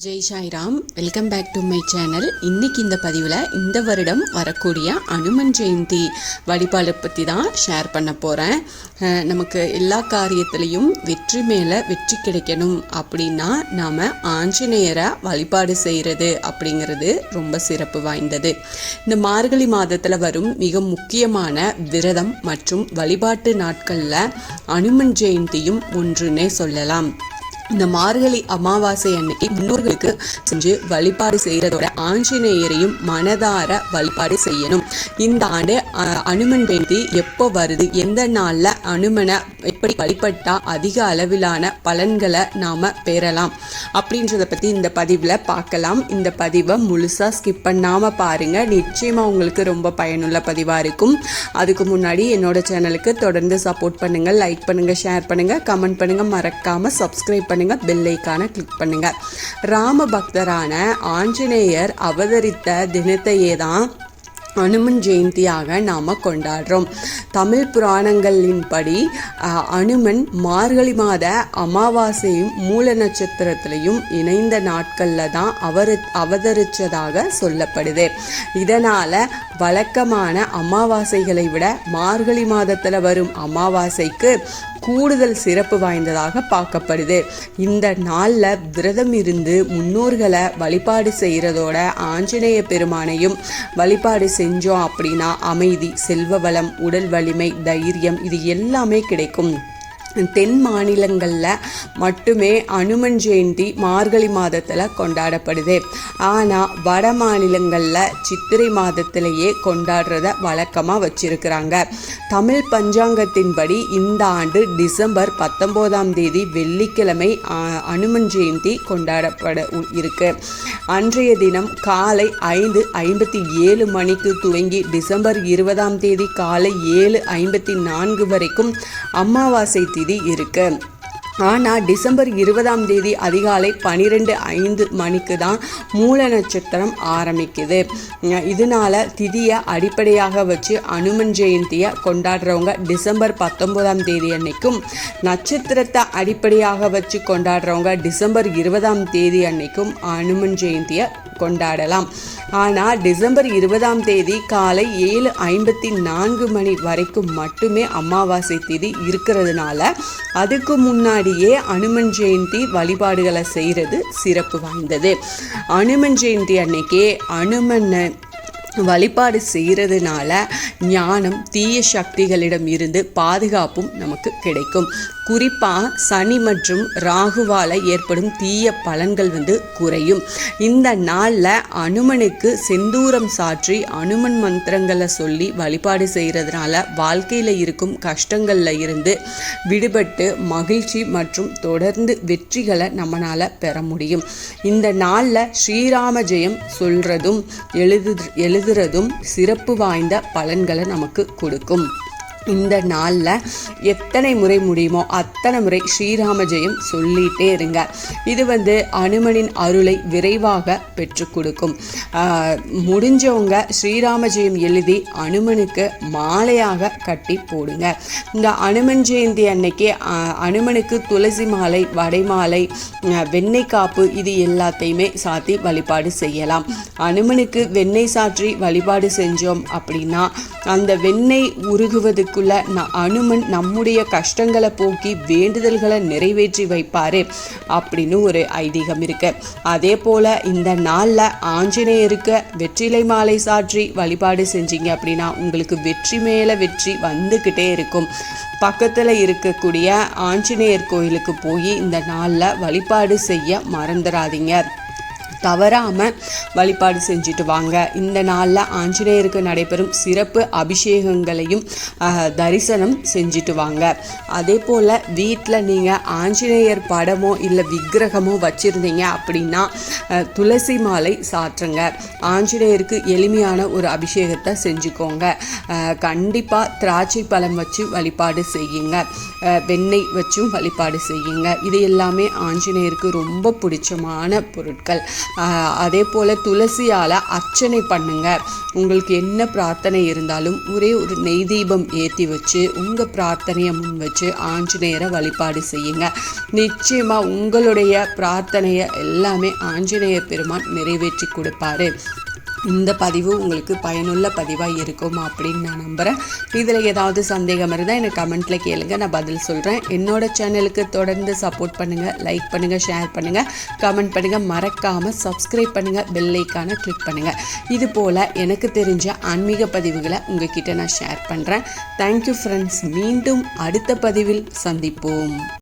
Jai Sairam, welcome back to my channel. இன்றைக்கி இந்த பதிவில் இந்த வருடம் வரக்கூடிய அனுமன் ஜெயந்தி வழிபாடு பற்றி தான் ஷேர் பண்ண போகிறேன். நமக்கு எல்லா காரியத்திலையும் வெற்றி மேலே வெற்றி கிடைக்கணும் அப்படின்னா நாம் ஆஞ்சநேயரை வழிபாடு செய்கிறது அப்படிங்கிறது ரொம்ப சிறப்பு வாய்ந்தது. இந்த மார்கழி மாதத்தில் வரும் மிக முக்கியமான விரதம் மற்றும் வழிபாட்டு நாட்களில் அனுமன் ஜெயந்தியும் ஒன்றுன்னே சொல்லலாம். இந்த மார்கழி அமாவாசை அன்னைக்கு முன்னோர்களுக்கு செஞ்சு வழிபாடு செய்கிறதோட ஆஞ்சநேயரையும் மனதார வழிபாடு செய்யணும். இந்த ஆண்டு அனுமன் ஜெயந்தி எப்போ வருது, எந்த நாளில் அனுமனை எப்படி வழிபட்டால் அதிக அளவிலான பலன்களை நாம் பெறலாம் அப்படின்றத பற்றி இந்த பதிவில் பார்க்கலாம். இந்த பதிவை முழுசாக ஸ்கிப் பண்ணாமல் பாருங்கள், நிச்சயமாக உங்களுக்கு ரொம்ப பயனுள்ள பதிவாக இருக்கும். அதுக்கு முன்னாடி என்னோட சேனலுக்கு தொடர்ந்து சப்போர்ட் பண்ணுங்கள், லைக் பண்ணுங்கள், ஷேர் பண்ணுங்கள், கமெண்ட் பண்ணுங்கள், மறக்காமல் சப்ஸ்கிரைப் பண்ணுங்க, பெல் ஐகானை கிளிக் பண்ணுங்க. ராம பக்தரான ஆஞ்சநேயர் அவதரித்த தினத்தையே தான் அனுமன் ஜெயந்தியாக நாம் கொண்டாடுறோம். தமிழ் புராணங்களின்படி அனுமன் மார்கழி மாத அமாவாசையும் மூல நட்சத்திரத்திலையும் இணைந்த நாட்களில் தான் அவதரித்ததாக சொல்லப்படுது. இதனால் வழக்கமான அமாவாசைகளை விட மார்கழி மாதத்தில் வரும் அமாவாசைக்கு கூடுதல் சிறப்பு வாய்ந்ததாக பார்க்கப்படுது. இந்த நாளில் விரதம் இருந்து முன்னோர்களை வழிபாடு செய்கிறதோட ஆஞ்சநேய பெருமானையும் வழிபாடு செஞ்சோம் அப்படின்னா அமைதி, செல்வ வளம், உடல் வலிமை, தைரியம் இது எல்லாமே கிடைக்கும். தென் மாநிலங்களில் மட்டுமே அனுமன் ஜெயந்தி மார்கழி மாதத்தில் கொண்டாடப்படுது. ஆனால் வட மாநிலங்களில் சித்திரை மாதத்திலேயே கொண்டாடுறத வழக்கமாக வச்சிருக்கிறாங்க. தமிழ் பஞ்சாங்கத்தின்படி இந்த ஆண்டு டிசம்பர் 19 வெள்ளிக்கிழமை அனுமன் ஜெயந்தி கொண்டாடப்பட இருக்கு. அன்றைய தினம் காலை 5:57 மணிக்கு துவங்கி டிசம்பர் 20 காலை 7:54 வரைக்கும் அமாவாசை இருக்கு. ஆனால் டிசம்பர் 20 அதிகாலை 12:05 மணிக்கு தான் மூல நட்சத்திரம் ஆரம்பிக்குது. இதனால திதியை அடிப்படையாக வச்சு அனுமன் ஜெயந்தியை கொண்டாடுறவங்க டிசம்பர் 19 அன்னைக்கும், நட்சத்திரத்தை அடிப்படையாக வச்சு கொண்டாடுறவங்க டிசம்பர் 20 அன்னைக்கும் அனுமன் ஜெயந்தியை கொண்டாடலாம். ஆனால் டிசம்பர் 20 காலை 7:54 மணி வரைக்கும் மட்டுமே அமாவாசை திதி இருக்கிறதுனால அதுக்கு முன்னாடியே அனுமன் ஜெயந்தி வழிபாடுகளை செய்கிறது சிறப்பு வாய்ந்தது. அனுமன் ஜெயந்தி அன்னைக்கே அனுமனை வழிபாடு செய்கிறதுனால ஞானம், தீய சக்திகளிடம் இருந்து பாதுகாப்பும் நமக்கு கிடைக்கும். குறிப்பாக சனி மற்றும் ராகுவால் ஏற்படும் தீய பலன்கள் குறையும். இந்த நாளில் அனுமனுக்கு செந்தூரம் சாற்றி அனுமன் மந்திரங்களை சொல்லி வழிபாடு செய்கிறதுனால வாழ்க்கையில் இருக்கும் கஷ்டங்களில் இருந்து விடுபட்டு மகிழ்ச்சி மற்றும் தொடர்ந்து வெற்றிகளை நம்மளால் பெற முடியும். இந்த நாளில் ஸ்ரீராம ஜெயம் சொல்கிறதும் எழுதுறதும் சிறப்பு வாய்ந்த பலன்களை நமக்கு கொடுக்கும். இந்த நாளில் எத்தனை முறை முடியுமோ அத்தனை முறை ஸ்ரீராம ஜெயம் சொல்லிகிட்டே இருங்க. இது அனுமனின் அருளை விரைவாக பெற்று கொடுக்கும். முடிஞ்சவங்க ஸ்ரீராம ஜெயம் எழுதி அனுமனுக்கு மாலையாக கட்டி போடுங்க. இந்த அனுமன் ஜெயந்தி அன்னைக்கு அனுமனுக்கு துளசி மாலை, வடை மாலை, வெண்ணெய் காப்பு இது எல்லாத்தையுமே சாத்தி வழிபாடு செய்யலாம். அனுமனுக்கு வெண்ணெய் சாற்றி வழிபாடு செஞ்சோம் அப்படின்னா அந்த வெண்ணெய் உருகுவதுக்கு அனுமன் நம்முடைய கஷ்டங்களை போக்கி வேண்டுதல்களை நிறைவேற்றி வைப்பாரு அப்படின்னு ஒரு ஐதீகம் இருக்கு. அதே போல இந்த நாளில் ஆஞ்சநேயருக்கு வெற்றிலை மாலை சாற்றி வழிபாடு செஞ்சீங்க அப்படின்னா உங்களுக்கு வெற்றி மேல வெற்றி வந்துக்கிட்டே இருக்கும். பக்கத்தில் இருக்கக்கூடிய ஆஞ்சநேயர் கோயிலுக்கு போய் இந்த நாளில் வழிபாடு செய்ய மறந்துடாதீங்க. தவறாமல் வழிபாடு செஞ்சுட்டு வாங்க. இந்த நாளில் ஆஞ்சநேயருக்கு நடைபெறும் சிறப்பு அபிஷேகங்களையும் தரிசனம் செஞ்சுட்டு வாங்க. அதே போல் வீட்டில் நீங்கள் ஆஞ்சநேயர் படமோ இல்லை விக்கிரகமோ வச்சுருந்தீங்க அப்படின்னா துளசி மாலை சாற்றுங்க. ஆஞ்சநேயருக்கு எளிமையான ஒரு அபிஷேகத்தை செஞ்சுக்கோங்க. கண்டிப்பாக திராட்சை பழம் வச்சு வழிபாடு செய்யுங்க, வெண்ணெய் வச்சும் வழிபாடு செய்யுங்க. இது எல்லாமே ஆஞ்சநேயருக்கு ரொம்ப பிடிச்சமான பொருட்கள். அதே போல் துளசியால் அர்ச்சனை பண்ணுங்க. உங்களுக்கு என்ன பிரார்த்தனை இருந்தாலும் ஒரே ஒரு நெய் தீபம் ஏற்றி வச்சு உங்கள் பிரார்த்தனையை முன் வச்சு ஆஞ்சநேயரை வழிபாடு செய்யுங்க. நிச்சயமாக உங்களுடைய பிரார்த்தனையை எல்லாமே ஆஞ்சநேய பெருமான் நிறைவேற்றி கொடுப்பாரு. இந்த பதிவு உங்களுக்கு பயனுள்ள பதிவாக இருக்கும் அப்படின்னு நான் நம்புகிறேன். இதில் ஏதாவது சந்தேகம் இருந்தால் எனக்கு கமெண்ட்டில் கேளுங்க, நான் பதில் சொல்கிறேன். என்னோட சேனலுக்கு தொடர்ந்து சப்போர்ட் பண்ணுங்கள், லைக் பண்ணுங்கள், ஷேர் பண்ணுங்கள், கமெண்ட் பண்ணுங்கள், மறக்காமல் சப்ஸ்கிரைப் பண்ணுங்கள், பெல் ஐக்கானை கிளிக் பண்ணுங்கள். இது போல் எனக்கு தெரிஞ்ச ஆன்மீக பதிவுகளை உங்ககிட்ட நான் ஷேர் பண்ணுறேன். Thank you friends. மீண்டும் அடுத்த பதிவில் சந்திப்போம்.